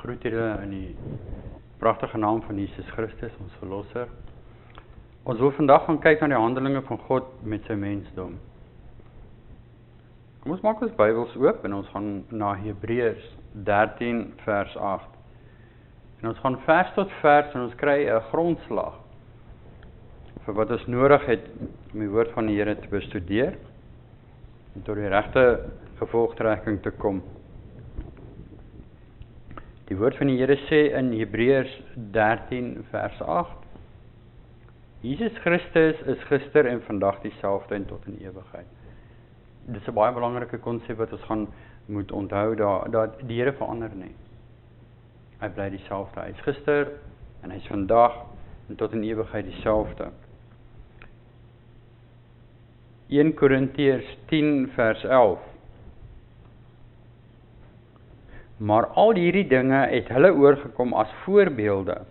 groet julle in die pragtige naam van Jesus Christus, ons verlosser. Ons wil vandag gaan kyk na die handelinge van God met sy mensdom. Kom ons maak ons Bybels oop en ons gaan na Hebreërs 13 vers 8. En ons gaan vers tot vers en ons kry 'n grondslag vir wat ons nodig het om die woord van die Here te bestudeer en tot die regte gevolgtrekking te kom. Die woord van die Here sê in Hebreërs 13 vers 8: Jesus Christus is gister en vandag dieselfde en tot in ewigheid. Dit is 'n baie belangrike konsep wat ons gaan moet onthou, dat die Here verander nie. Hy bly dieselfde. Hy is gister en hy is vandag en tot in ewigheid dieselfde. 1 Korintiërs 10 vers 11. Maar al hierdie dinge het hulle oorgekom as voorbeelde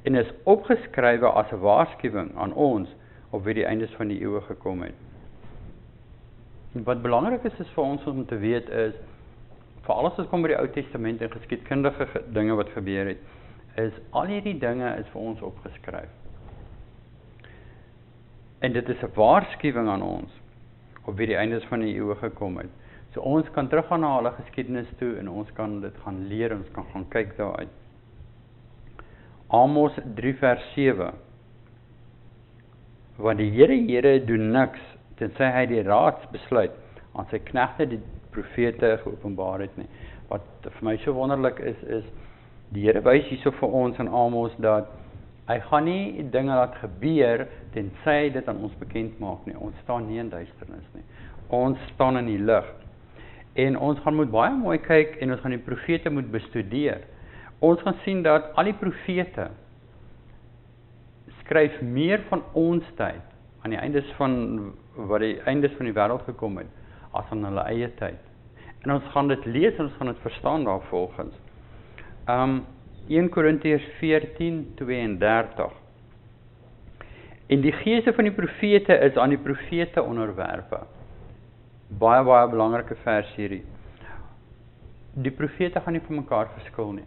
en is opgeskrywe as 'n waarskuwing aan ons op wie die eindes van die eeue gekom het. En wat belangrik is vir ons om te weet is, vir alles wat kom by die Ou Testament en geskiedkundige dinge wat gebeur het, is al hierdie dinge is vir ons opgeskryf. En dit is 'n waarskuwing aan ons op wie die eindes van die eeue gekom het. So ons kan teruggaan na hulle geskiedenis toe en ons kan dit gaan leer, ons kan gaan kyk daaruit. Amos 3 vers 7. Want die Here doen niks, tensy hy die raads besluit aan sy knegte die profete geopenbaar het nie. Wat vir my so wonderlik is die Here wys hierso vir ons in Amos dat hy gaan nie dinge laat gebeur tensy hy dit aan ons bekend maak nie. Ons staan nie in duisternis nie. Ons staan in die lig. En ons gaan moet baie mooi kyk en ons gaan die profete moet bestudeer. Ons gaan sien dat al die profete skryf meer van ons tyd aan die eindes van wat die eindes van die wêreld gekom het as aan hulle eie tyd. En ons gaan dit lees en ons gaan dit verstaan daarvolgens. 1 Korintiërs 14:32. En die geeste van die profete is aan die profete onderwerpe. Baie belangrike vers hierdie. Die profete gaan nie van mekaar verskil nie.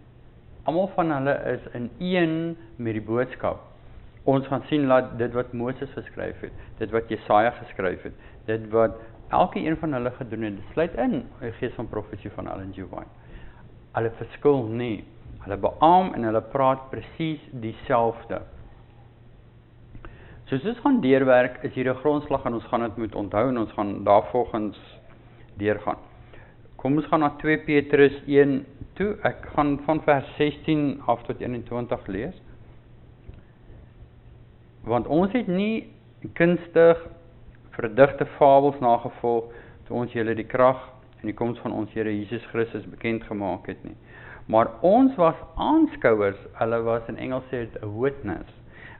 Almal van hulle is in een met die boodskap. Ons gaan sien dat dit wat Moses geskryf het, dit wat Jesaja geskryf het, dit wat elke een van hulle gedoen het, dit sluit in die gees van profesie van Ellen G. White. Hulle verskil nie. Hulle beamoen en hulle praat presies dieselfde. Soos ons gaan deurwerk, is hier 'n grondslag en ons gaan dit moet onthou en ons gaan daarvolgens deurgaan. Kom ons gaan na 2 Petrus 1 toe. Ek gaan van vers 16 af tot 21 lees. Want ons het nie kunstig verdigte fabels nagevolg toe ons julle die krag en die koms van ons Here Jesus Christus bekend gemaak het nie. Maar ons was aanskouers, hulle was in Engels sê dit 'n witness.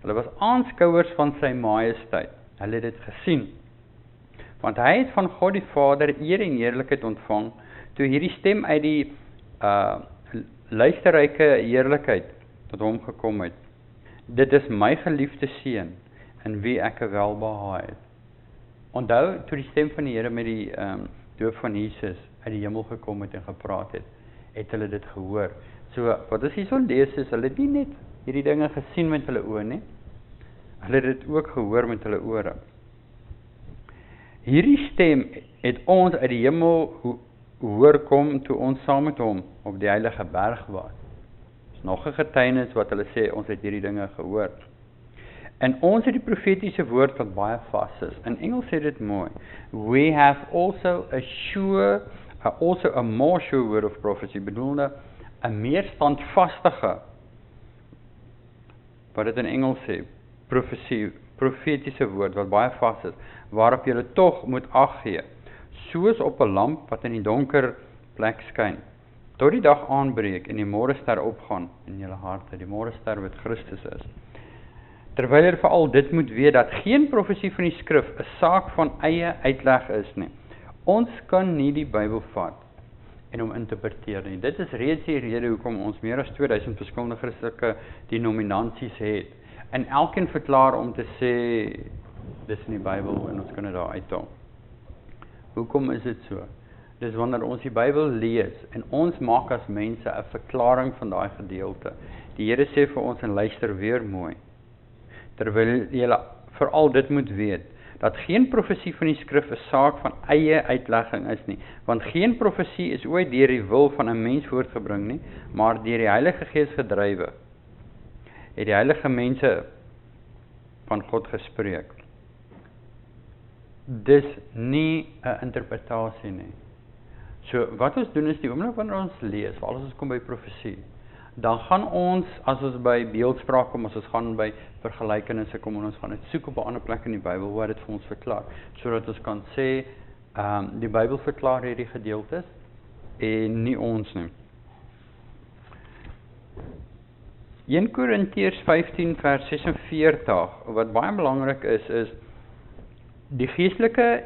Hulle was aanskouers van sy majesteit. Hulle het dit gesien. Want hy het van God die Vader eer en heerlikheid ontvang, toe hierdie stem uit die luisterryke heerlikheid tot hom gekom het. Dit is my geliefde seun, in wie ek welbehaag het. Onthou, toe die stem van die Here met die doop van Jesus uit die hemel gekom het en gepraat het hulle dit gehoor. So, wat ons hierso lees is, hulle het nie net hierdie dinge gesien met hulle oë nie, hulle het dit ook gehoor met hulle ore. Hierdie stem het ons uit die hemel hoor kom toe ons saam met hom op die heilige berg was. Dis nog 'n getuienis wat hulle sê, ons het hierdie dinge gehoor. En ons het die profetiese woord wat baie vas is. In Engels sê dit mooi. We have also a more sure word of prophecy, bedoelde 'n meer standvastige, wat dit in Engels sê, profetiese woord wat baie vas is, waarop julle tog moet ag gee, soos op 'n lamp wat in die donker plek skyn, tot die dag aanbreek en die môrester opgaan in julle harte, die môrester wat Christus is. Terwyl jy veral dit moet weet dat geen profesie van die skrif 'n saak van eie uitleg is nie. Ons kan nie die Bybel vat en hom interpreteer nie. Dit is reeds die rede hoekom ons meer as 2000 verskillende Christelike denominasies het. En elkeen verklaar om te sê dis in die Bybel en ons kan dit daar uithaal. Hoekom is dit so? Dis wanneer ons die Bybel lees en ons maak as mense 'n verklaring van daai gedeelte. Die Here sê vir ons en luister weer mooi. Terwyl julle veral dit moet weet, dat geen profesie van die skrif 'n saak van eie uitlegging is nie, want geen profesie is ooit deur die wil van 'n mens voortgebring nie, maar deur die Heilige Gees gedrywe. Het die heilige mense van God gespreek. Dis nie 'n interpretasie nie. So wat ons doen is die oomblik wanneer ons lees, veral as ons kom by profesie, dan gaan ons, as ons by beeldspraak kom, as ons gaan by vergelykenisse kom, en ons gaan dit soek op 'n ander plek in die Bybel waar dit vir ons verklaar, sodat ons kan sê, die Bybel verklaar hierdie gedeeltes en nie ons nie. 1 Korintiërs 15 vers 46, wat baie belangrik is die geestelike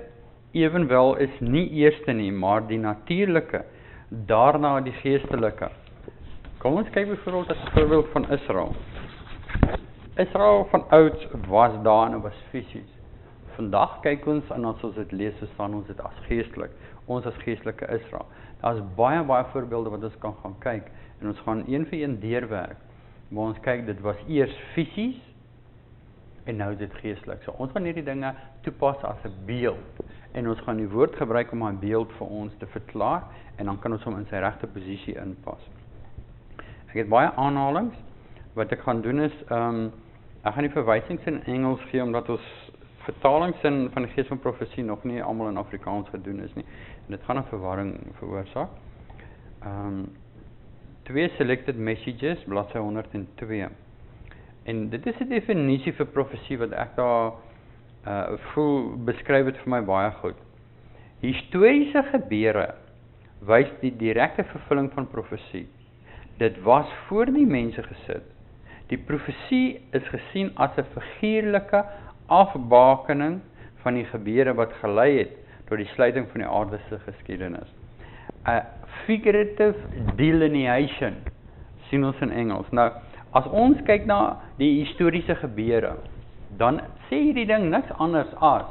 ewenwel is nie eerste nie, maar die natuurlike, daarna die geestelike. Kom ons kyk byvoorbeeld as 'n voorbeeld van Israel. Israel van ouds was daar en was fisies. Vandag kyk ons en as ons dit lees, verstaan ons dit as geestelik. Ons as geestelike Israel. Daar is baie voorbeelde wat ons kan gaan kyk en ons gaan een vir een deurwerk. Maar ons kyk, dit was eers fisies en nou is dit geestelik. So ons gaan hierdie dinge toepas as 'n beeld en ons gaan die woord gebruik om 'n beeld vir ons te verklaar en dan kan ons hom in sy regte posisie inpas. Ek het baie aanhalings. Wat ek gaan doen is, ek gaan die verwysings in Engels gee, omdat ons vertalings van die Gees van Profesie nog nie almal in Afrikaans gedoen is nie. En dit gaan 'n verwarring veroorsaak. 2 Selected Messages, bladsy 102. En dit is 'n definisie vir profesie wat ek daar voel beskryf het vir my baie goed. Historiese gebeure wys die direkte vervulling van profesie. Dit was voor die mense gesit. Die profesie is gesien as 'n figuurlike afbakening van die gebeure wat gelei het tot die sluiting van die aardse geskiedenis. 'n Figurative delineation sien ons in Engels. Nou, as ons kyk na die historiese gebeure, dan sê hierdie ding niks anders as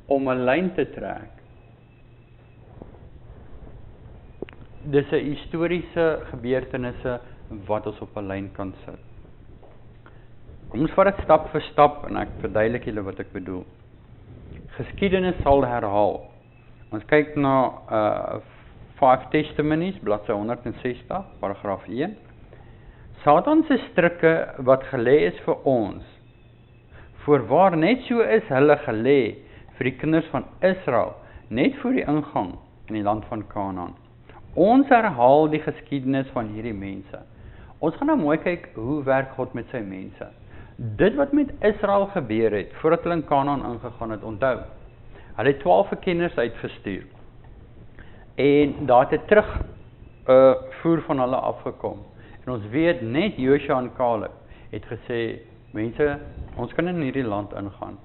om 'n lyn te trek. Dis 'n historiese gebeurtenisse wat ons op 'n lyn kan sit. Kom ons vat dit stap vir stap en ek verduidelik julle wat ek bedoel. Geskiedenis sal herhaal. Ons kyk na 5 Testimonies, bladsy 160, paragraaf 1. Satan se strikke wat gelê is vir ons, voorwaar net so is hulle gelê vir die kinders van Israel, net voor die ingang in die land van Kanaan. Ons herhaal die geskiedenis van hierdie mense. Ons gaan nou mooi kyk hoe werk God met sy mense. Dit wat met Israel gebeur het, voordat hulle in Kanaan ingegaan het, onthou. Hulle het 12 verkenners uitgestuur. En daar het 'n terugvoer van hulle afgekom. En ons weet net Joshua en Caleb het gesê, mense, ons kan in hierdie land ingaan.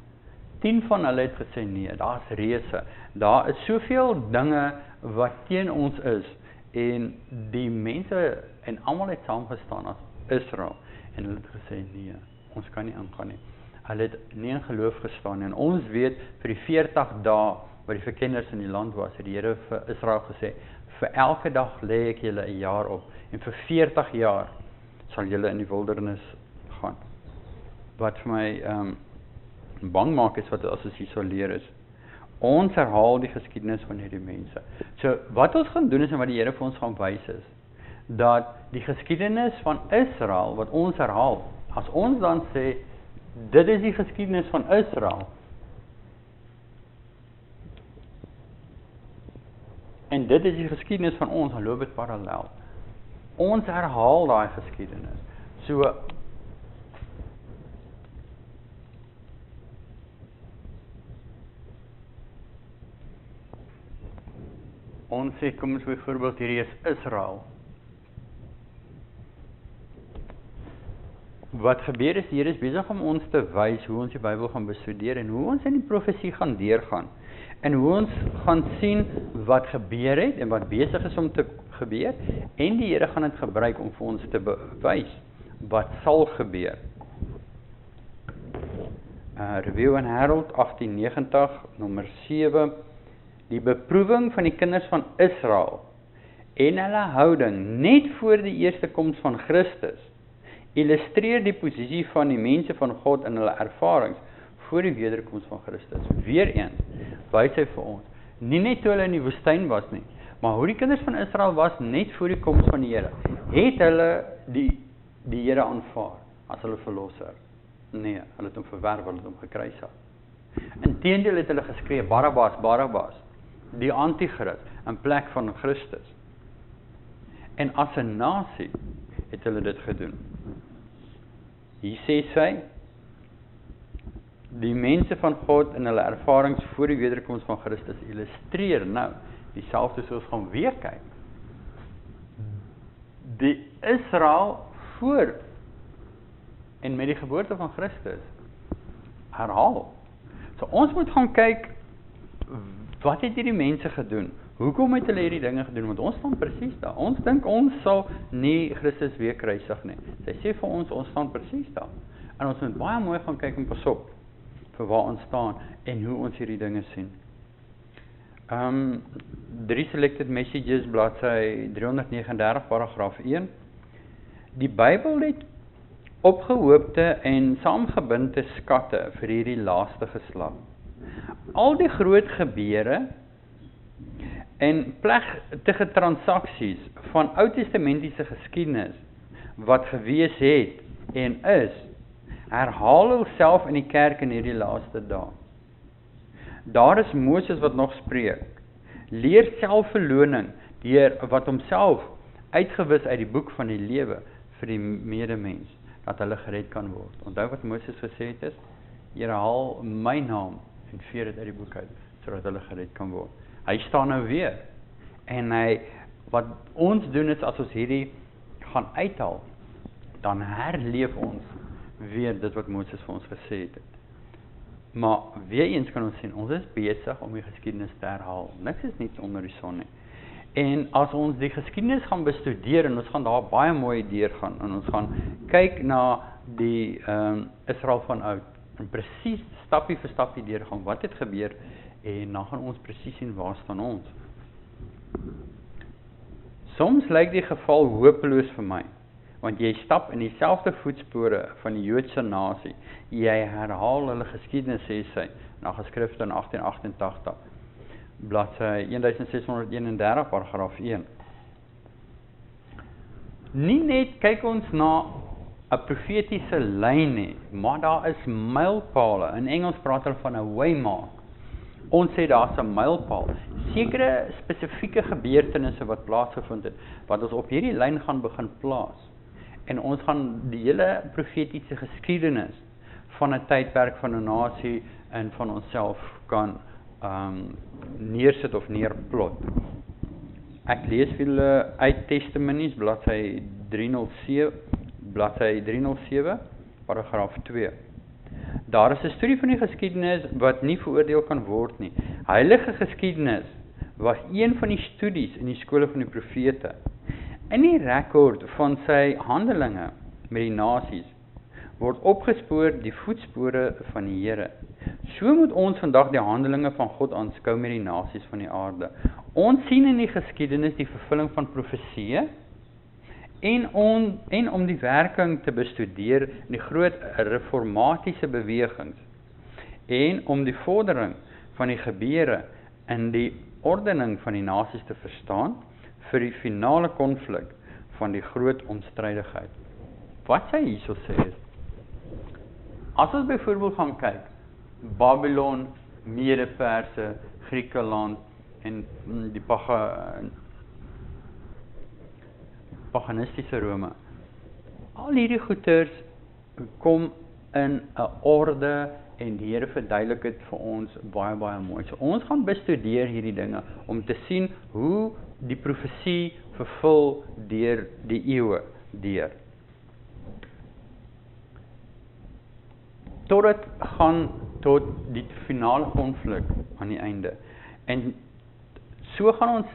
10 van hulle het gesê nee, daar is reëse. Daar is soveel dinge wat teen ons is. En die mense en almal het saamgestaan as Israel. En hulle het gesê nee, ons kan nie ingaan nie. Hulle het nie in geloof gestaan nie. En ons weet vir die 40 dae wat die verkenners in die land was, het die Here vir Israel gesê, vir elke dag lê ek julle 'n jaar op. En vir 40 jaar sal julle in die wildernis gaan. Wat vir my bang maak is wat as ons isoleer is. Ons herhaal die geskiedenis van hierdie mense. So wat ons gaan doen is, en wat die Here vir ons gaan wys is, dat die geskiedenis van Israel, wat ons herhaal, as ons dan sê, dit is die geskiedenis van Israel, en dit is die geskiedenis van ons, dan loop dit parallel. Ons herhaal daai geskiedenis. So, ons sê, kom ons byvoorbeeld, hierdie is Israel. Wat gebeur is, die Here is besig om ons te wys hoe ons die Bybel gaan bestudeer en hoe ons in die profesie gaan deurgaan. En hoe ons gaan sien wat gebeur het en wat besig is om te gebeur. En die Here gaan dit gebruik om vir ons te bewys wat sal gebeur. Review and Herald 1890, nommer 7, die beproewing van die kinders van Israel en hulle houding net voor die eerste koms van Christus illustreer die posisie van die mense van God in hulle ervarings voor die wederkoms van Christus. Weereens wys hy vir ons, nie net toe hulle in die woestyn was nie, maar hoe die kinders van Israel was net voor die koms van die Here, het hulle die Here aanvaar as hulle verlosser. Nee, hulle het hom verwerp, hulle het hom gekruisig. Inteendeel het hulle geskree, Barabbas, die antichrist, in plek van Christus. En as 'n nasie het hulle dit gedoen. Hier sê sy, die mense van God in hulle ervarings voor die wederkoms van Christus illustreer nou, dieselfde soos gaan weer kyk. Die Israel voor en met die geboorte van Christus herhaal. So ons moet gaan kyk, wat het hierdie mense gedoen? Hoekom het hulle hierdie dinge gedoen? Want ons staan presies daar. Ons dink ons sal nie Christus weer kruisig nie. Sy sê vir ons, ons staan presies daar. En ons moet baie mooi gaan kyk en pas op vir waar ons staan en hoe ons hierdie dinge sien. 3 Selected Messages, bladsy 339, paragraaf 1. Die Bybel het opgehoopte en saamgebinde skatte vir hierdie laaste geslag. Al die groot gebeure en plegtige transaksies van Ou-testamentiese geskiedenis wat gewees het en is, herhaal homself in die kerk in hierdie laaste dae. Daar is Moses wat nog spreek, leer selfverloning deur wat homself uitgewis uit die boek van die lewe vir die medemens, dat hulle gered kan word. Onthou wat Moses gesê het is, Here haal my naam en veer dit uit die boek uit, sodat hulle gered kan word. Hy staan nou weer, en wat ons doen is, as ons hierdie gaan uithaal, dan herleef ons weer dit wat Moses vir ons gesê het. Maar weer eens kan ons sien, ons is besig om die geskiedenis te herhaal. Niks is niets onder die son nie. En as ons die geskiedenis gaan bestudeer, en ons gaan daar baie mooi deurgaan, en ons gaan kyk na die Israel van oud, en presies stapie vir stapie deurgaan, wat het gebeur, en dan gaan ons presies sien waar staan ons. Soms lyk die geval hopeloos vir my, want jy stap in dieselfde voetspore van die Joodse nasie, jy herhaal hulle geskiedenis, sê sy, na geskrifte in 1888, bladsy 1631, paragraaf 1. Nie net kyk ons na 'n profetiese lyn nie, maar daar is mylpale. In Engels praat hulle van 'n waymark. Ons sê daar's 'n mylpaal. Sekere spesifieke gebeurtenisse wat plaasgevind het, wat ons op hierdie lyn gaan begin plaas. En ons gaan die hele profetiese geskiedenis van 'n tydperk van 'n nasie en van onsself kan neersit of neerplot. Ek lees vir julle uit Testimonies, bladsy 307, paragraaf 2. Daar is 'n studie van die geskiedenis wat nie veroordeel kan word nie. Heilige geskiedenis was een van die studies in die skole van die profete. In die rekord van sy handelinge met die nasies word opgespoor die voetspore van die Here. So moet ons vandag die handelinge van God aanskou met die nasies van die aarde. Ons sien in die geskiedenis die vervulling van profesieë en om die werking te bestudeer in die groot reformatiese bewegings en om die vordering van die gebeure in die ordening van die nasies te verstaan vir die finale konflik van die groot onstrydigheid. Wat sy hierso sê is, as ons byvoorbeeld gaan kyk, Babylon, Mede-Perse, Griekeland en die paganistiese Rome. Al hierdie goeters kom in 'n orde en die Here verduidelik dit vir ons baie mooi. So ons gaan bestudeer hierdie dinge om te sien hoe die profesie vervul deur die eeue deur. Totdat gaan tot die finale konflik aan die einde. En so gaan ons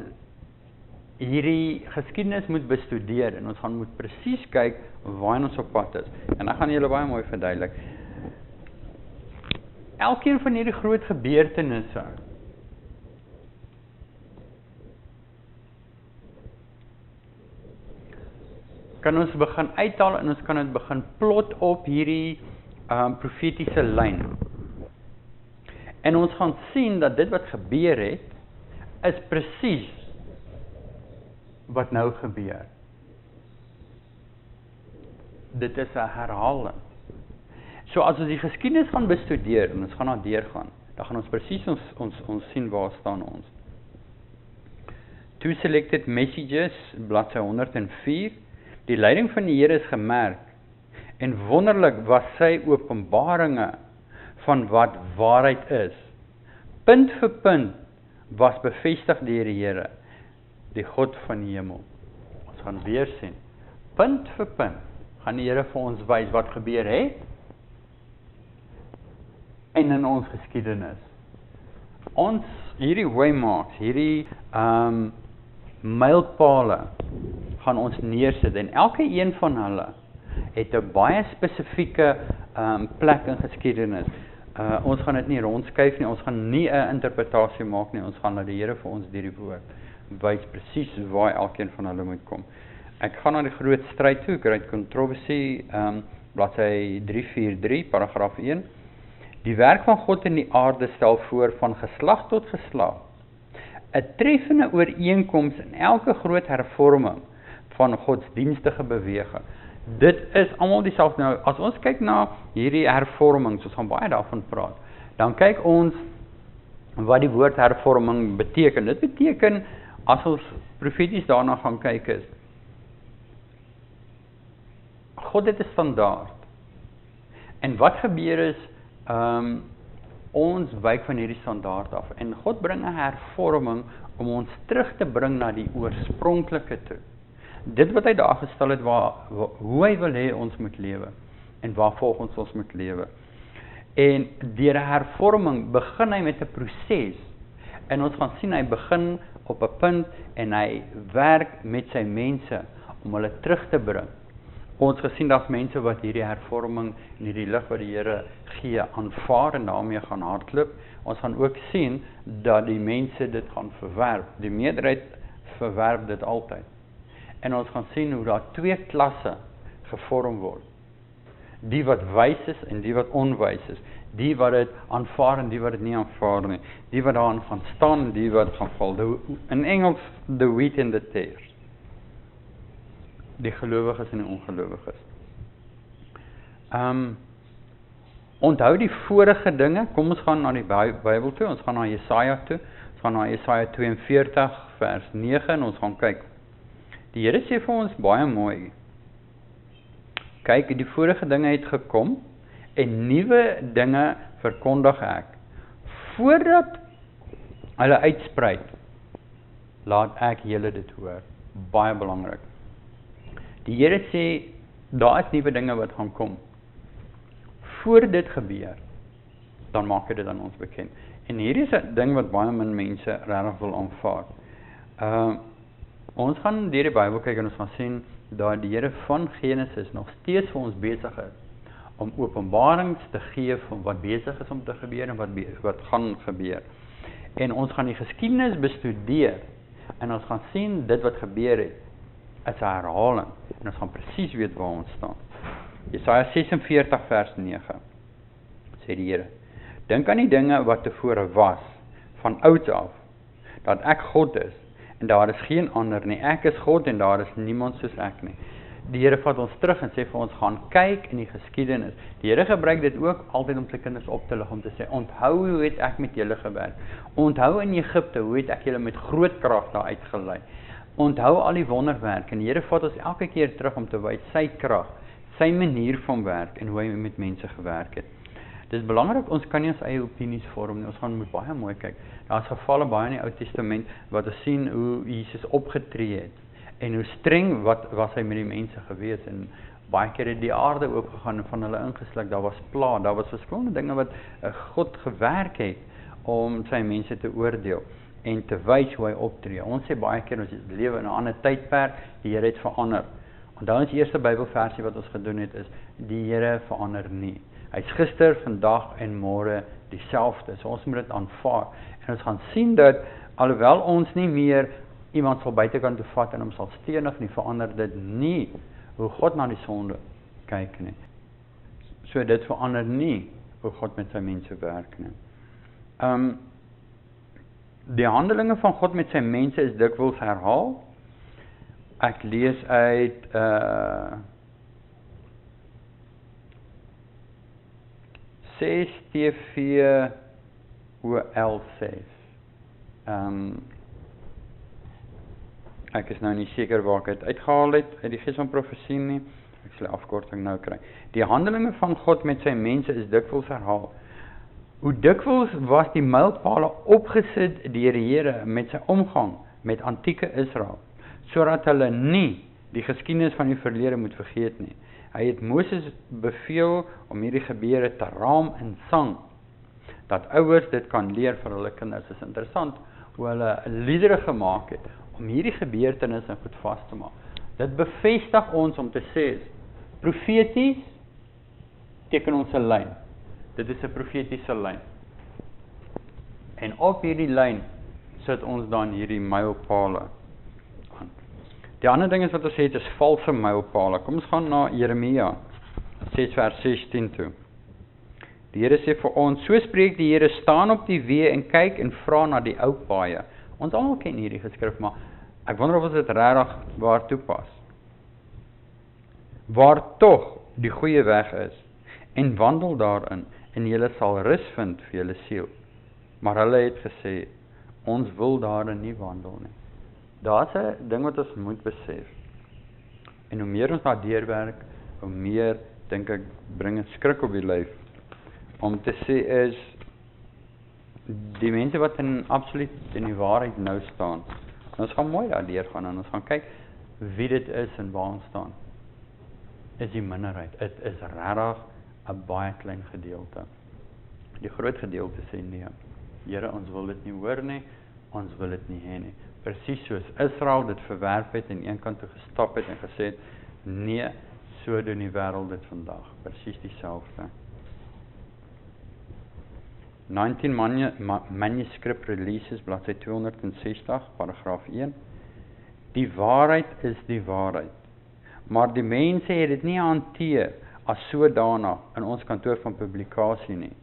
hierdie geskiedenis moet bestudeer en ons gaan moet presies kyk waar ons op pad is. En dan gaan julle baie mooi verduidelik. Elkeen van hierdie groot gebeurtenisse kan ons begin uithaal en ons kan dit begin plot op hierdie profetiese lyn. En ons gaan sien dat dit wat gebeur het, is presies wat nou gebeur. Dit is 'n herhaling. So as ons die geskiedenis gaan bestudeer en ons gaan daar deurgaan, dan gaan ons presies ons sien waar staan ons. Two Selected Messages, bladsy 104. Die leiding van die Here is gemerk en wonderlik was sy openbaringe van wat waarheid is. Punt vir punt was bevestig deur die Here, die God van die hemel. Ons gaan weer sien. Punt vir punt gaan die Here vir ons wys wat gebeur het en in ons geskiedenis. Ons hierdie waymarks, hierdie mylpale gaan ons neersit en elke een van hulle het 'n baie spesifieke plek in geskiedenis. Ons gaan dit nie rondskuif nie, ons gaan nie 'n interpretasie maak nie, ons gaan laat die Here vir ons deur die woord wys presies waar elkeen van hulle moet kom. Ek gaan na die groot stryd toe, Great Controversy, bladsy 343, paragraaf 1. Die werk van God in die aarde stel voor van geslag tot geslag 'n treffende ooreenkoms in elke groot hervorming van godsdienstige beweging. Dit is almal dieselfde. Nou, as ons kyk na hierdie hervormings, ons gaan baie daarvan praat, dan kyk ons wat die woord hervorming beteken. Dit beteken, as ons profeties daarna gaan kyk is, God het 'n standaard. En wat gebeur is, ons wyk van hierdie standaard af. En God bring 'n hervorming om ons terug te bring na die oorspronklike toe. Dit wat hy daar gestel het, hoe hy wil hê ons moet lewe. En waar volgens ons moet lewe. En deur 'n hervorming begin hy met 'n proses. En ons gaan sien, hy begin op 'n punt en hy werk met sy mense om hulle terug te bring. Ons gesien dat mense wat hierdie hervorming en hierdie lig wat die Here gee aanvaar en daarmee gaan hardloop. Ons gaan ook sien dat die mense dit gaan verwerp. Die meerderheid verwerp dit altyd. En ons gaan sien hoe daar twee klasse gevorm word. Die wat wys is en die wat onwys is. Die wat dit aanvaar en die wat dit nie aanvaar nie. Die wat daarin gaan staan en die wat gaan val. In Engels, the wheat and the tares. Die gelowiges en die ongelowiges. Onthou die vorige dinge, kom ons gaan na die Bybel toe, ons gaan na Jesaja toe, ons gaan na Jesaja 42 vers 9 en ons gaan kyk. Die Here sê vir ons baie mooi, kyk, die vorige dinge het gekom en nuwe dinge verkondig ek. Voordat hulle uitsprei, laat ek julle dit hoor. Baie belangrik. Die Here sê, daar is nuwe dinge wat gaan kom. Voor dit gebeur, dan maak hy dit aan ons bekend. En hier is 'n ding wat baie min mense regtig wil aanvaar. Ons gaan deur die Bybel kyk en ons gaan sien dat die Here van Genesis nog steeds vir ons besig is om openbarings te gee van wat besig is om te gebeur en wat gaan gebeur. En ons gaan die geskiedenis bestudeer en ons gaan sien dit wat gebeur het is 'n herhaling en ons gaan presies weet waar ons staan. Jesaja 46 vers 9 sê die Here, dink aan die dinge wat tevore was, van ouds af, dat ek God is en daar is geen ander nie. Ek is God en daar is niemand soos ek nie. Die Here vat ons terug en sê vir ons, gaan kyk in die geskiedenis. Die Here gebruik dit ook altyd om sy kinders op te lig, om te sê, onthou hoe het ek met julle gewerk. Onthou in Egipte, hoe het ek julle met groot krag daar uitgelei. Onthou al die wonderwerk en die Here vat ons elke keer terug om te wys sy krag, sy manier van werk en hoe hy met mense gewerk het. Dit is belangrik, ons kan nie ons eie opinies vorm nie, ons gaan moet baie mooi kyk. Daar is gevalle baie in die Ou Testament wat ons sien hoe Jesus opgetree het en hoe streng was hy met die mense gewees en baie keer het die aarde oopgegaan en van hulle ingesluk, daar was pla, daar was verskillende dinge wat God gewerk het om sy mense te oordeel en te wys hoe hy optree. Ons sê baie keer ons lewe in 'n ander tydperk, die Here het verander. Onthou ons eerste Bybelversie wat ons gedoen het is, die Here verander nie. Hy's gister, vandag en môre dieselfde. So ons moet dit aanvaar. En ons gaan sien dat, alhoewel ons nie meer iemand sal buitekant toe vat en hom sal stenig nie, verander dit nie hoe God na die sonde kyk nie. So dit verander nie hoe God met sy mense werk nie. Die handelinge van God met sy mense is dikwels herhaal. Ek lees uit TVOL6. Ek is nou nie seker waar ek het uitgehaal het uit die Gees van Profesie nie. Ek sal die afkorting nou kry. Die handelinge van God met sy mense is dikwels herhaal. Hoe dikwels was die mylpale opgesit deur die Here met sy omgang met antieke Israel, sodat hulle nie die geskiedenis van die verlede moet vergeet nie. Hy het Moses beveel om hierdie gebeure te raam in sang, dat ouers dit kan leer vir hulle kinders. Dit is interessant hoe hulle liedere gemaak het om hierdie gebeurtenisse goed vas te maak. Dit bevestig ons om te sê, profeties teken ons 'n lyn. Dit is 'n profetiese lyn. En op hierdie lyn sit ons dan hierdie mylpale aan. Die ander ding is wat ons sê, dit is valse mylpale. Kom ons gaan na Jeremia 6 vers 16 toe. Die Here sê vir ons, so spreek die Here, staan op die weë en kyk en vra na die ou paaie. Ons almal ken hierdie geskrif, maar ek wonder of ons dit regtig waar toepas. Waar tog die goeie weg is, en wandel daarin, en julle sal rus vind vir julle siel. Maar hulle het gesê, ons wil daarin nie wandel nie. Daar's 'n ding wat ons moet besef. En hoe meer ons daar deurwerk, hoe meer, dink ek, bring 'n skrik op die lyf. Om te sê is, die mense wat absoluut in die waarheid nou staan, ons gaan mooi daar deur gaan, en ons gaan kyk wie dit is en waar ons staan. Is die minderheid. Dit is regtig 'n baie klein gedeelte. Die groot gedeelte sê nee. Here, ons wil dit nie hoor nie, ons wil dit nie hê nie. Presies soos Israel dit verwerp het en een kant toe gestap het en gesê het, nee, so doen die wêreld dit vandag. Presies dieselfde. 19 Manuscript Releases, bladsy 260, paragraaf 1. Die waarheid is die waarheid. Maar die mense het dit nie hanteer as sodanig in ons kantoor van publikasie nie.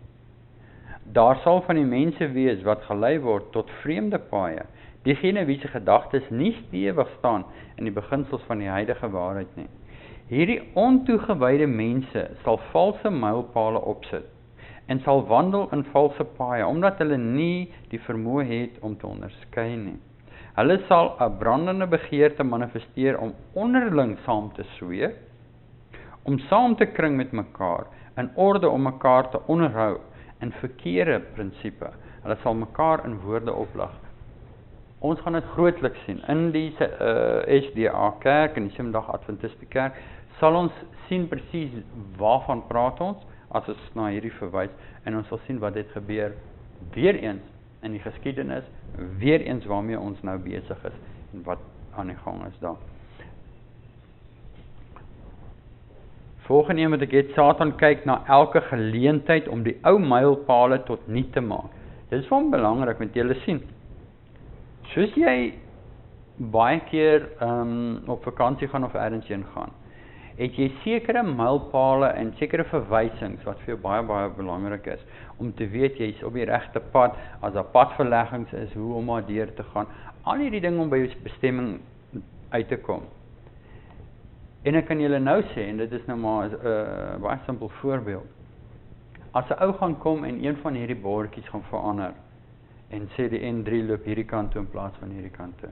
Daar sal van die mense wees wat gelei word tot vreemde paaie, diegene wie se gedagtes nie stewig staan in die beginsels van die heilige waarheid nie. Hierdie ontoegewyde mense sal valse mylpale opsit en sal wandel in valse paaie, omdat hulle nie die vermoë het om te onderskei nie. Hulle sal 'n brandende begeerte manifesteer om onderling saam te sweer, om saam te kring met mekaar, in orde om mekaar te onderhou, in verkeerde prinsipe. Hulle sal mekaar in woorde oplig. Ons gaan dit grootliks sien. In die SDA kerk, in die Sevendag Adventiste kerk, sal ons sien presies waarvan praat ons, as ons na hierdie verwys, en ons sal sien wat dit gebeur, weer eens in die geskiedenis, weer eens waarmee ons nou besig is, en wat aan die gang is daar. Volgende een wat ek het, Satan kyk na elke geleentheid om die ou mylpale tot niet te maak. Dit is van belangrik, want julle sien, soos jy baie keer op vakansie gaan of ergens heen gaan, het jy sekere mylpale en sekere verwysings wat vir jou baie, baie belangrik is, om te weet jy is op die regte pad, as daar padverleggings is, hoe om maar deur te gaan, al hierdie ding om by jou bestemming uit te kom. En ek kan julle nou sê, en dit is nou maar 'n baie simpel voorbeeld, as 'n ou gaan kom en een van hierdie bordjies gaan verander, en sê die N3 loop hierdie kant toe in plaas van hierdie kant toe,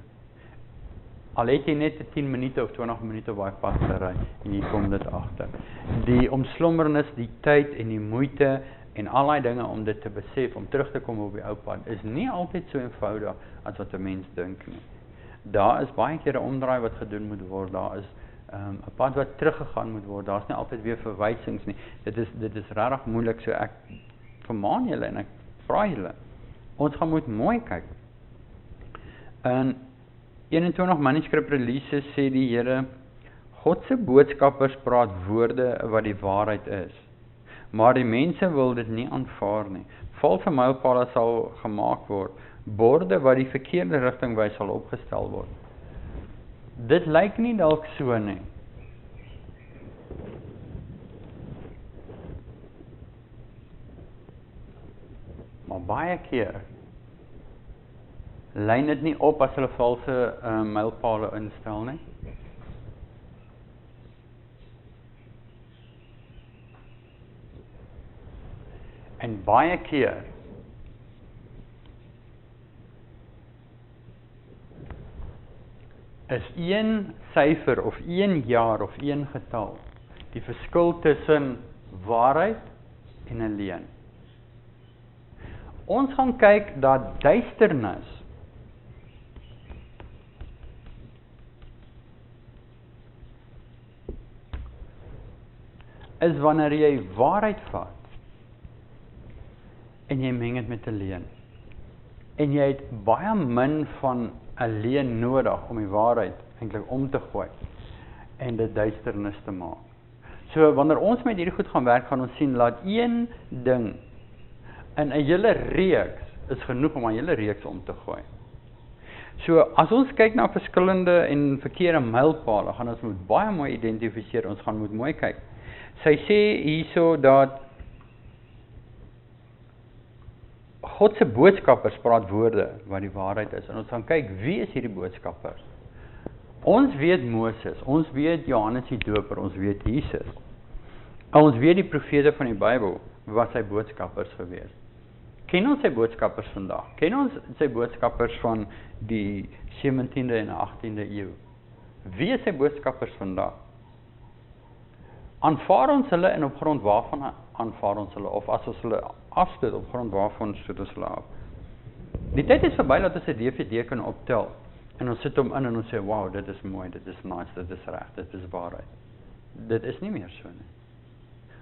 al het jy net 10 minute of 20 minute op daai pad gery, en jy kom dit agter. Die omslommernis, die tyd en die moeite, en al die dinge om dit te besef, om terug te kom op die ou pad, is nie altyd so eenvoudig as wat 'n mens dink nie. Daar is baie keer 'n omdraai wat gedoen moet word, daar is 'n pad wat teruggegaan moet word, daar is nie altyd weer verwysings nie, dit is regtig moeilik, so ek vermaan julle en ek vra julle, ons gaan moet mooi kyk. In 21 Manuscript Releases sê die Here, God se boodskappers praat woorde wat die waarheid is, maar die mense wil dit nie aanvaar nie. Valse mylpale sal gemaak word, borde wat die verkeerde rigting wys sal opgestel word. Dit lyk nie dalk so nie, Maar baie keer lyn dit nie op as hulle valse mylpale instel nie. En baie keer is een syfer of een jaar of een getal die verskil tussen waarheid en 'n leuen. Ons gaan kyk dat duisternis is wanneer jy waarheid vat en jy meng dit met 'n leuen. En jy het baie min van 'n leuen nodig om die waarheid eintlik om te gooi en dit duisternis te maak. So wanneer ons met hierdie goed gaan werk, gaan ons sien dat een ding in 'n hele reeks is genoeg om 'n hele reeks om te gooi. So as ons kyk na verskillende en verkeerde mylpale, gaan ons moet baie mooi identifiseer, ons gaan moet mooi kyk. Sy sê hierso dat God se boodskappers praat woorde wat die waarheid is. En ons gaan kyk, wie is hierdie boodskappers? Ons weet Moses, ons weet Johannes die Doper, ons weet Jesus. En ons weet die profete van die Bybel, wat sy boodskappers gewees. Ken ons sy boodskappers vandag? Ken ons sy boodskappers van die 17de en 18de eeu? Wie is sy boodskappers vandag? Aanvaar ons hulle en op grond waarvan aanvaar ons hulle? Of as ons hulle afstoot, op grond waarvan stoot ons hulle af? Die tyd is verby dat ons 'n DVD kan optel. En ons sit hom in en ons sê, wow, dit is mooi, dit is nice, dit is reg, dit is waarheid. Dit is nie meer so nie.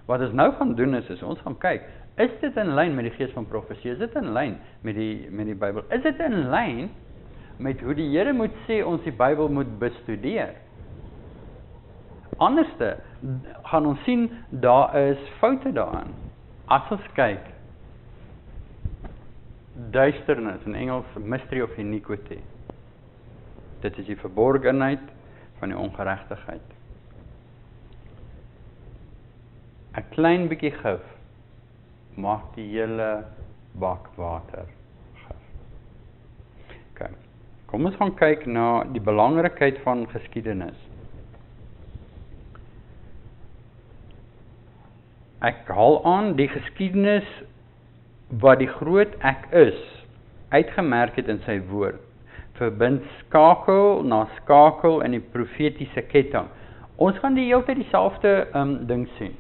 Wat ons nou gaan doen is ons gaan kyk, is dit in lyn met die gees van profesie? Is dit in lyn met die Bybel? Is dit in lyn met hoe die Here moet sê ons die Bybel moet bestudeer? Anderste gaan ons sien, daar is foute daarin. As ons kyk, duisternis, in Engels mystery of iniquity. Dit is die verborgenheid van die ongeregtigheid. 'n Klein bietjie gif maak die hele bak water gif. Okay. Kom ons gaan kyk na die belangrikheid van geskiedenis. Ek haal aan die geskiedenis wat die groot ek is uitgemerk het in sy woord. Verbind skakel na skakel in die profetiese ketting. Ons gaan die hele tyd dieselfde ding sien.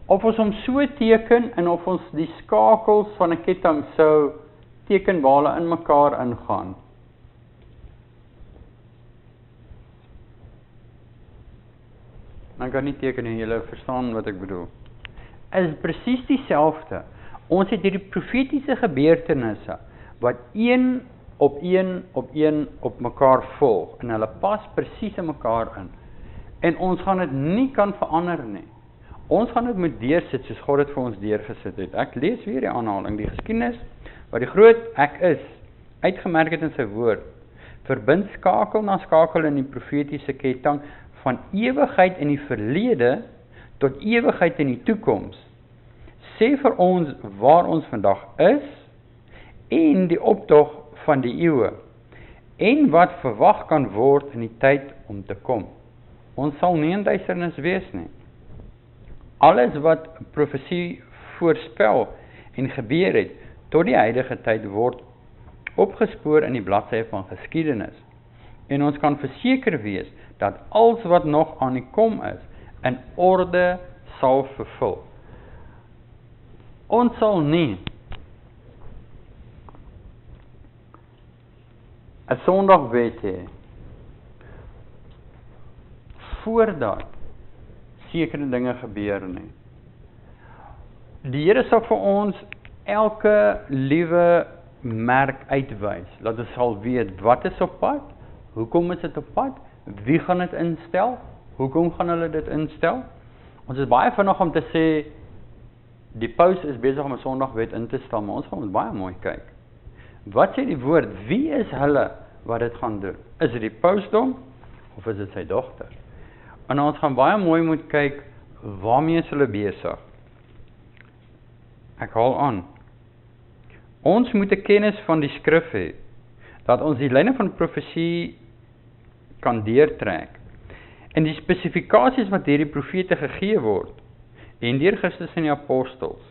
Of ons hom so teken en of ons die skakels van 'n ketting sou teken waar hulle in mekaar ingaan. Dan kan nie teken en julle verstaan wat ek bedoel. Is presies dieselfde. Ons het hierdie profetiese gebeurtenisse wat een op mekaar volg en hulle pas presies in mekaar in. En ons gaan dit nie kan verander nie. Ons gaan dit moet deursit soos God dit vir ons deurgesit het. Ek lees weer die aanhaling, die geskiedenis wat die groot ek is uitgemerk het in sy woord. Verbind skakel na skakel in die profetiese ketting van ewigheid in die verlede tot ewigheid in die toekoms. Sê vir ons waar ons vandag is en die optog van die eeue en wat verwag kan word in die tyd om te kom. Ons sal nie in duisternis wees nie. Alles wat profesie voorspel en gebeur het tot die huidige tyd word opgespoor in die bladsye van geskiedenis. En ons kan verseker wees dat alles wat nog aan die kom is in orde sal vervul. Ons sal nie 'n Sondag weet hê voordat sekere dinge gebeur nie. Die Here sal vir ons elke liewe merk uitwys, dat ons sal weet wat is op pad, hoekom is dit op pad, wie gaan dit instel, hoekom gaan hulle dit instel. Ons is baie vinnig om te sê, die paus is besig om 'n Sondagwet in te stel, maar ons gaan baie mooi kyk. Wat sê die woord, wie is hulle wat dit gaan doen? Is dit die pausdom, of is dit sy dogter? En ons gaan baie mooi moet kyk, waarmee is hulle besig? Ek haal aan, Ons moet 'n kennis van die skrif hê, dat ons die lyne van profesie kan deurtrek. En die spesifikasies wat deur die profete gegee word, en deur Christus en die apostels,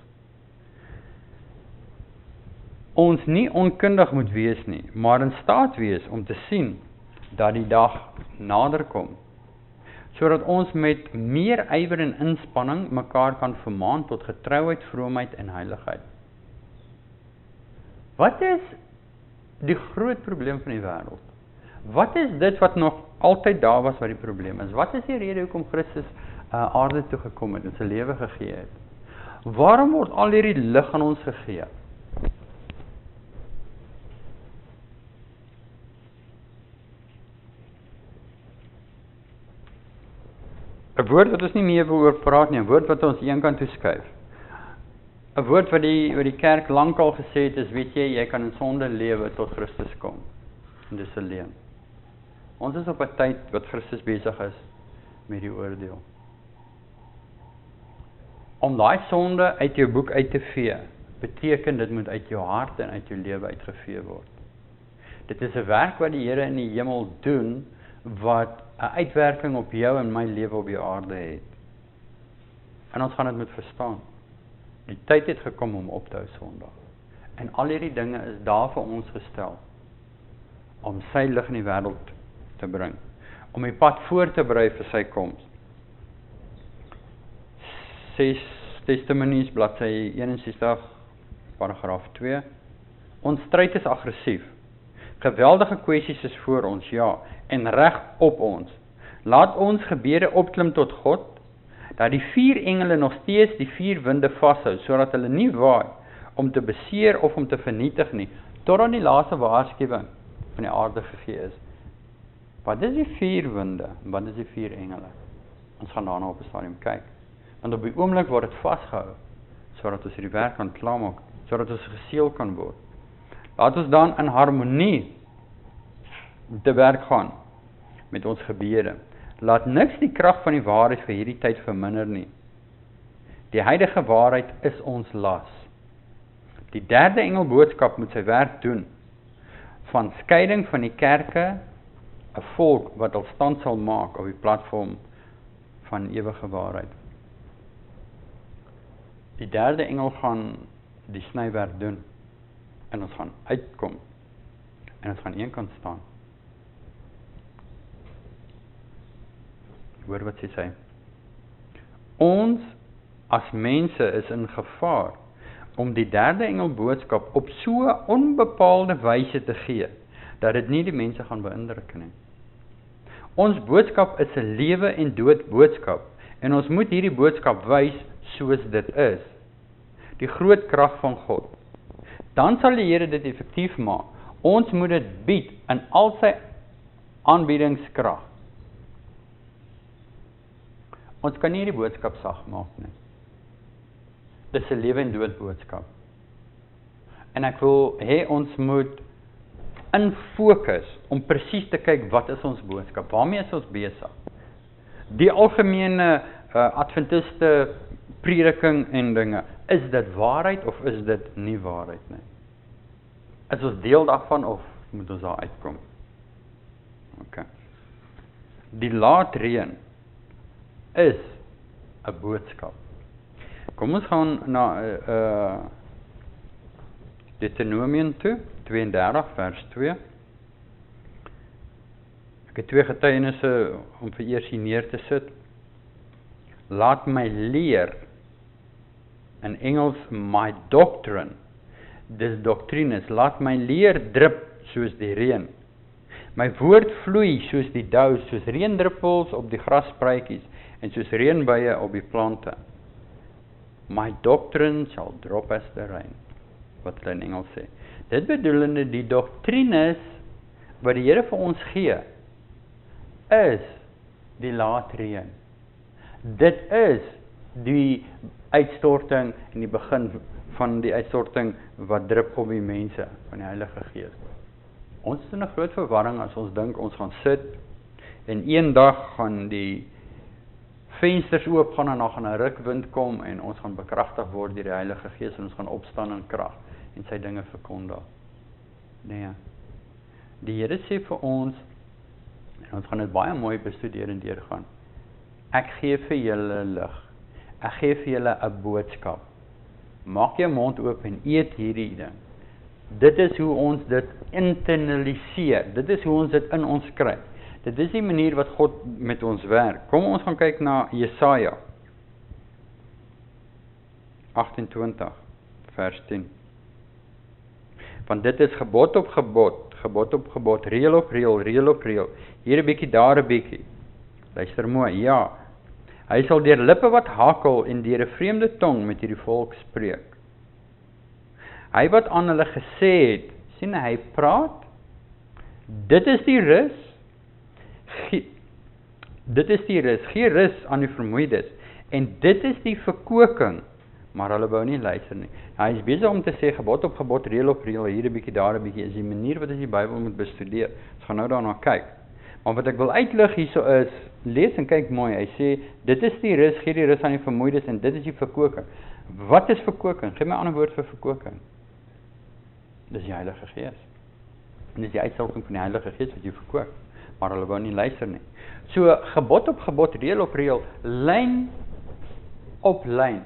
ons nie onkundig moet wees nie, maar in staat wees om te sien dat die dag nader kom, sodat ons met meer ywer en inspanning mekaar kan vermaan tot getrouheid, vroomheid en heiligheid. Wat is die groot probleem van die wêreld? Wat is dit wat nog altyd daar was wat die probleem is? Wat is die rede hoekom Christus aarde toe gekom het en sy lewe gegee het? Waarom word al hierdie lig aan ons gegee? 'n woord wat ons nie meer wil oor praat nie, 'n woord wat ons een kant toe skuif. 'n woord wat die kerk lankal gesê het is, weet jy kan in sonde lewe tot Christus kom. En dis 'n leuen. Ons is op 'n tyd wat Christus besig is met die oordeel. Om daai sonde uit jou boek uit te vee, beteken dit moet uit jou hart en uit jou lewe uitgevee word. Dit is 'n werk wat die Here in die hemel doen, wat 'n uitwerking op jou en my lewe op die aarde het. En ons gaan dit moet verstaan. Die tyd het gekom om op te hou sondig. En al hierdie dinge is daar vir ons gestel, om sy lig in die wêreld te bring, om die pad voor te berei vir sy koms. 6 Testimonies, bladsy 61, paragraaf 2. Ons stryd is aggressief. Geweldige kwessies is voor ons, ja, en reg op ons. Laat ons gebede opklim tot God, dat die 4 engele nog steeds die 4 winde vashou, sodat hulle nie waai om te beseer of om te vernietig nie, totdat die laaste waarskuwing van die aarde gegee is. Wat is die 4 winde? Wat is die 4 engele? Ons gaan daarna op 'n stadium kyk. Want op die oomblik word dit vasgehou, sodat ons hierdie werk kan klaarmaak, sodat ons geseël kan word. Laat ons dan in harmonie te werk gaan met ons gebede. Laat niks die krag van die waarheid vir hierdie tyd verminder nie. Die heilige waarheid is ons las. Die 3de engelboodskap moet sy werk doen, van skeiding van die kerke, 'n volk wat al stand sal maak op die platform van ewige waarheid. Die 3de engel gaan die snywerk doen, en ons gaan uitkom, en ons gaan eenkant staan. Hoor wat sy. Ons as mense is in gevaar om die 3de engel boodskap op so onbepaalde wyse te gee, dat dit nie die mense gaan beïndruk nie. Ons boodskap is 'n lewe en dood boodskap, en ons moet hierdie boodskap wys soos dit is. Die groot krag van God. Dan sal die Here dit effektief maak. Ons moet dit bied in al sy aanbiedingskrag. Ons kan nie die boodskap sag maak nie. Dis 'n lewe en dood boodskap. En ek wil hê ons moet in fokus om presies te kyk wat is ons boodskap, waarmee is ons besig. Die algemene adventiste prediking en dinge, is dit waarheid of is dit nie waarheid nie? Is ons deel daarvan of moet ons daar uitkom? Okay. Die laatreën is 'n boodskap. Kom ons gaan na Deuteronomium toe, 32 vers 2. Ek het 2 getuienisse om vir eers hier neer te sit. Laat my leer, in Engels my doctrine, dis doktrines, laat my leer drup soos die reën. My woord vloei soos die dou, soos reendruppels op die grasspruitjies en soos reënbuie op die plante. My doctrine shall drop as the rain, wat hulle in Engels sê. Dit bedoelende die doktrines wat die Here vir ons gee, is die laatreën. Dit is die uitstorting en die begin van die uitstorting wat drup op die mense van die Heilige Gees. Ons is in 'n groot verwarring as ons dink ons gaan sit en een dag gaan die vensters oop gaan en dan gaan 'n rukwind kom en ons gaan bekragtig word deur die Heilige Gees en ons gaan opstaan in krag. en sy dinge verkondig. Nee. Die Here sê vir ons, en ons gaan dit baie mooi bestudeer en deurgaan. Ek gee vir julle lig. Ek gee vir julle 'n boodskap. Maak jou mond oop en eet hierdie ding. Dit is hoe ons dit internaliseer. Dit is hoe ons dit in ons kry. Dit is die manier wat God met ons werk. Kom ons gaan kyk na Jesaja 28 vers 10. Want dit is gebod op gebod, gebod op gebod, reël op reël, reël op reël. Hier 'n bietjie, daar 'n bietjie. Luister mooi, ja. Hy sal deur lippe wat hakel en deur 'n vreemde tong met hierdie volk spreek. Hy wat aan hulle gesê het, sien hy praat, dit is die rus, gee rus aan die vermoeides, en dit is die verkoking, maar hulle wou nie luister nie. Hy is besig om te sê, gebod op gebod, reël op reël, hier 'n bietjie, daar 'n bietjie, is die manier wat ons die Bybel moet bestudeer. Ons gaan nou daarna kyk. Maar wat ek wil uitlig hierso is, lees en kyk mooi, hy sê, dit is die rus, gee die rus aan die vermoeides, en dit is die verkoking. Wat is verkoking? Geef my 'n ander woord vir verkoking. Dis die Heilige Gees. En dis die uitstalking van die Heilige Gees wat jy verkoop. Maar hulle wou nie luister nie. So, gebod op gebod, reël op reël, lyn op lyn,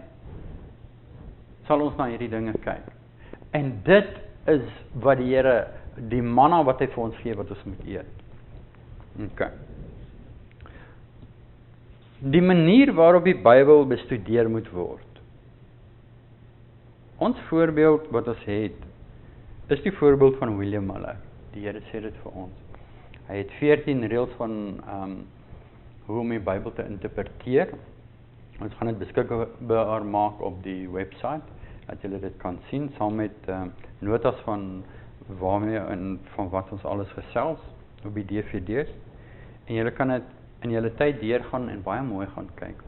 sal ons na hierdie dinge kyk. En dit is wat die Here, die manna wat hy vir ons gee, wat ons moet eet. Okay. Die manier waarop die Bybel bestudeer moet word. Ons voorbeeld wat ons het, is die voorbeeld van William Miller. Die Here sê dit vir ons. Hy het 14 reëls van hoe om die Bybel te interpreteer. Ons gaan dit beskikbaar maak op die website, dat julle dit kan sien, saam met notas van waarmee en van wat ons alles gesels, op die DVD's. En julle kan dit in julle tyd deurgaan en baie mooi gaan kyk.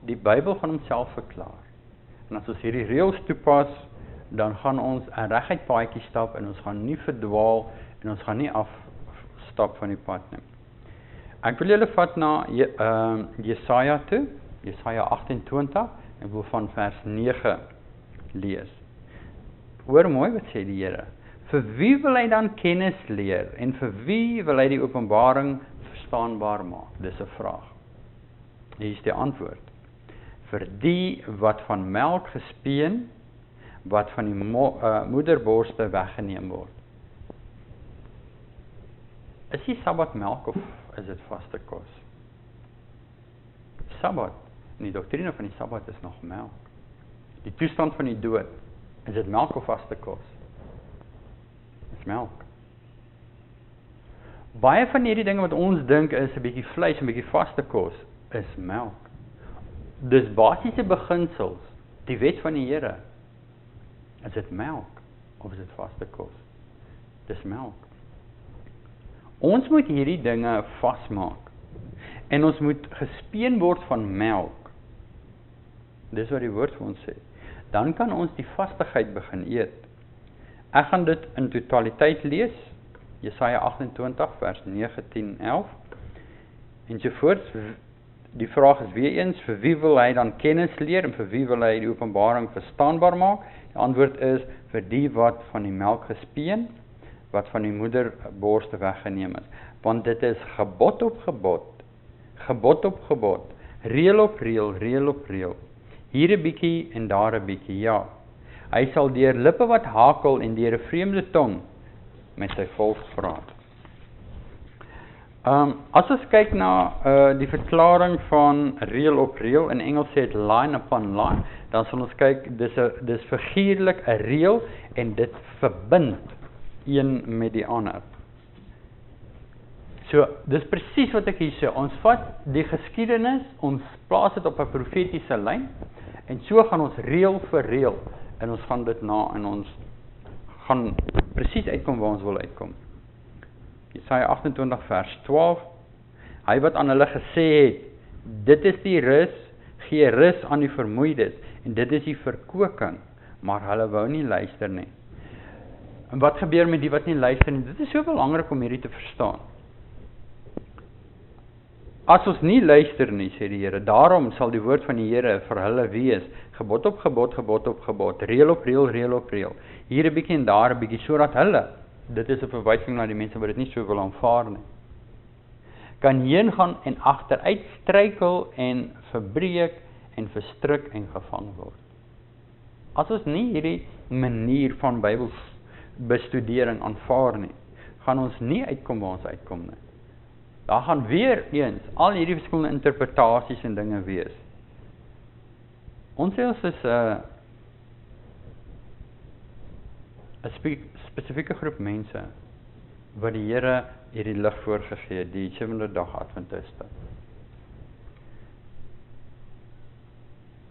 Die Bybel gaan homself verklaar. En as ons hierdie reëls toepas, dan gaan ons 'n reguit paadjie stap en ons gaan nie verdwaal en ons gaan nie afstap van die pad nie. Ek wil julle vat na Jesaja toe, Jesaja 28, ek wil van vers 9 lees. Hoor mooi wat sê die Here. Vir wie wil hy dan kennis leer en vir wie wil hy die openbaring verstaanbaar maak? Dis 'n vraag. Hier is die antwoord. Vir die wat van melk gespeen, wat van die moederborste weggeneem word. Is die Sabbat melk of is dit vaste kos? Sabbat, en die doktrine van die Sabbat is nog melk. Die toestand van die dood, is dit melk of vaste kos? Dis melk. Baie van hierdie dinge wat ons dink is 'n bietjie vleis, 'n bietjie vaste kos, is melk. Dis basiese beginsels, die wet van die Here. Is dit melk of is dit vaste kos? Dis melk. Ons moet hierdie dinge vasmaak. En ons moet gespeen word van melk. Dis wat die woord vir ons sê. Dan kan ons die vastigheid begin eet. Ek gaan dit in totaliteit lees. Jesaja 28 vers 9, 10, 11. Ensovoorts. Die vraag is weer eens, vir wie wil hy dan kennis leer en vir wie wil hy die openbaring verstaanbaar maak? Die antwoord is, vir die wat van die melk gespeen, wat van die moederborste weggeneem is. Want dit is gebod op gebod, gebod op gebod, reël op reël, reël op reël. Hier 'n bietjie en daar 'n bietjie, ja. Hy sal deur lippe wat hakel en deur 'n vreemde tong met sy volk praat. As ons kyk na die verklaring van reël op reël, in Engels sê dit line upon line, dan sal ons kyk, dis figuurlik 'n reël en dit verbind een met die ander. So, dis presies wat ek hier sê, ons vat die geskiedenis, ons plaas dit op 'n profetiese lyn, en so gaan ons reël vir reël, en ons gaan dit na, en ons gaan presies uitkom waar ons wil uitkom. Jesaja 28 vers 12, hy wat aan hulle gesê het, dit is die rus, gee rus aan die vermoeides, en dit is die verkoking, maar hulle wou nie luister nie. En wat gebeur met die wat nie luister nie? Dit is so belangrik om hierdie te verstaan. As ons nie luister nie, sê die Here, daarom sal die woord van die Here vir hulle wees, gebod op gebod, gebod op gebod, reël op reël, reël op reël. Hier 'n bietjie en daar 'n bietjie, sodat hulle, dit is 'n verwysing na die mense wat dit nie so wil aanvaar nie, kan heen gaan en agteruit struikel en verbreek en verstrik en gevang word. As ons nie hierdie manier van Bybelbestudering aanvaar nie, gaan ons nie uitkom waar ons uitkom nie. Daar gaan weer eens al hierdie verskillende interpretasies en dinge wees. Ons sê ons is 'n spesifieke groep mense wat die Here hierdie lig voorgegee het, die 7de-dag Adventiste.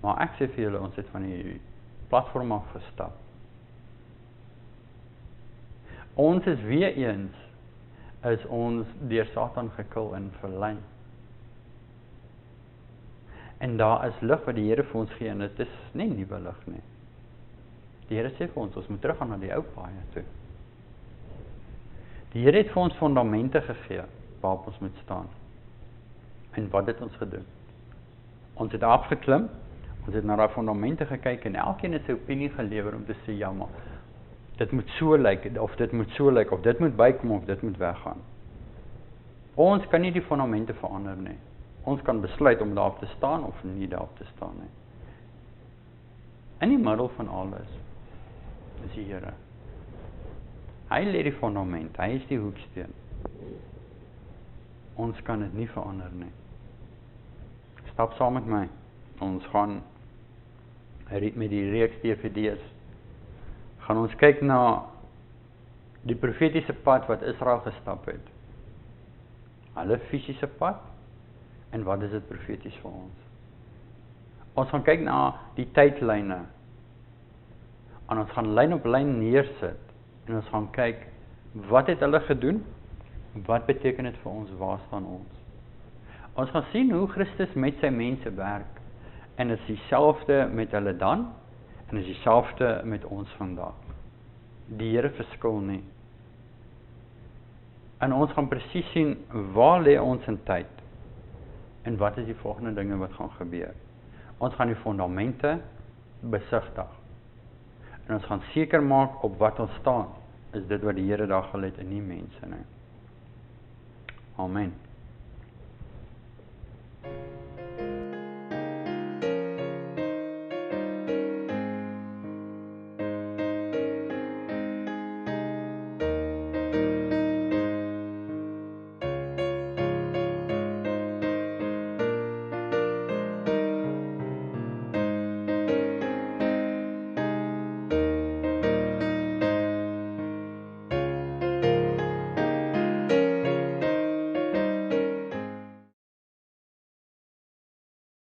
Maar ek sê vir julle, ons het van die platform af gestap. Ons is weer eens, is ons deur Satan gekil en verlei. En daar is lig wat die Here vir ons gee, en dit is nie nuwe lig nie. Die Here sê vir ons moet teruggaan na die ou paaie toe. Die Here het vir ons fondamente gegee, waarop ons moet staan. En wat het ons gedoen? Ons het afgeklim, ons het na daai fondamente gekyk, en elkeen het sy opinie gelewer om te sê, ja maar, dit moet so lyk, of dit moet so lyk, of dit moet bykom, of dit moet weggaan. Ons kan nie die fondamente verander nie. Ons kan besluit om daarop te staan, of nie daarop te staan nie. In die middel van alles, is die Here. Hy lê die fondament, hy is die hoeksteen. Ons kan dit nie verander nie. Stap saam met my. Ons gaan met die reeks DVD's, gaan ons kyk na die profetiese pad wat Israel gestap het. Hulle fisiese pad, en wat is dit profeties vir ons? Ons gaan kyk na die tydlyne, en ons gaan lyn op lyn neersit, en ons gaan kyk, wat het hulle gedoen? Wat beteken dit vir ons? Waar staan ons? Ons gaan sien hoe Christus met sy mense werk, en is dieselfde met hulle dan, en is dieselfde met ons vandag. Die Here verskil nie. En ons gaan presies sien, waar lê ons in tyd, en wat is die volgende dinge wat gaan gebeur. Ons gaan die fondamente besigtig, en ons gaan seker maak op wat ons staan, is dit wat die Here daar gelê het en nie mense nie. Amen.